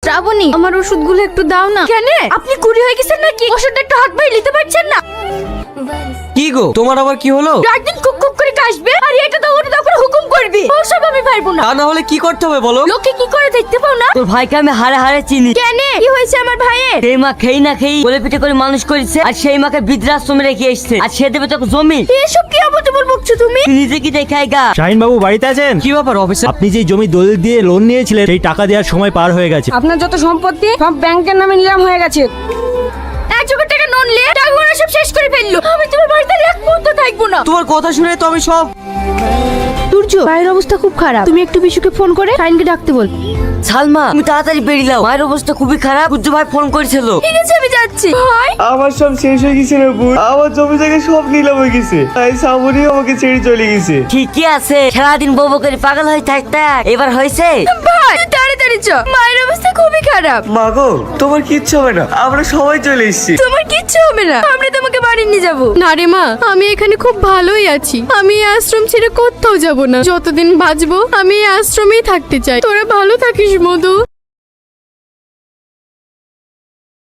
শ্রাবণী, আমার ওষুধগুলো একটু দাও না। কেন, আপনি কুড়ি হয়ে গেছেন নাকি? ওষুধটা একটু হাত বাড়িয়ে নিতে পারছেন না? কি গো, তোমার আবার কি হলো? একদিন কুক কুক করে কাশবে আর এটা দাও ওটা দাও করে হুকুম করবি। ওসব আমি পারবো না। তা না হলে কি করতে হবে বলো? লোকে কি করে দেখতে পাও না? তোর ভাইকে আমি হারে হারে চিনি। কেন, কি হয়েছে আমার ভাইয়ের? সেই মা খেই না খেই কোলে পিঠে করে মানুষ করেছে, আর সেই মাকে বৃদ্ধাশ্রমে রেখে এসছে, আর সে দেবে তোকে জমি। এসব কি আবল বকছো তুমি? তুই নিজে কি দেখাই গা? শাহিন বাবু বাড়িতে আছেন? কি ব্যাপার অফিসার? আপনি যে জমি দলিল দিয়ে লোন নিয়েছিলেন সেই টাকা দেওয়ার সময় পার হয়ে গেছে। আপনার যত সম্পত্তি সব ব্যাংকের নামে নিলাম হয়ে গেছে। 1 টাকা লোন নিয়ে টাকাগুলো সব শেষ করে ফেললো। আমি তোমার বাড়িতে আর এক মুহূর্ত থাকবো না। তোমার কথা শুনে তো আমি সব। সূর্য, ভাইয়ের অবস্থা খুব খারাপ, তুমি একটু বিশুকে ফোন করে শাইনকে ডাকতে বল। সালমা, তুমি তাড়াতাড়ি বেরিয়ে যাও, মায়ের অবস্থা খুবই খারাপ। সূর্য ভাই ফোন করেছিল। ঠিক আছে, আমি যাচ্ছি। ভাই, আমার সব শেষ হয়ে গেছে রে বোন, আমার জমি থেকে সব নিলাম হয়ে গেছে, তাই সামনে আমাকে ছেড়ে চলে গেছে। ঠিকই আছে, সারাদিন বউ বউ করে পাগল হয়ে থাকতে এবার হয়েছে। ভাই তুই তাড়াতাড়ি চ, মায়ের অবস্থা খুবই খারাপ। মা গো, তোমার কিচ্ছু হবে না, আমরা সবাই চলে এসেছি। তোমার কিচ্ছু হবে না, আমরা তোমাকে বাড়ি নিয়ে যাবো। না রে মা, আমি এখানে খুব ভালোই আছি। আমি এই আশ্রম ছেড়ে কোথাও যাব না। যতদিন বাঁচবো আমি এই আশ্রমেই থাকতে চাই। তোরা ভালো থাকিস মধু।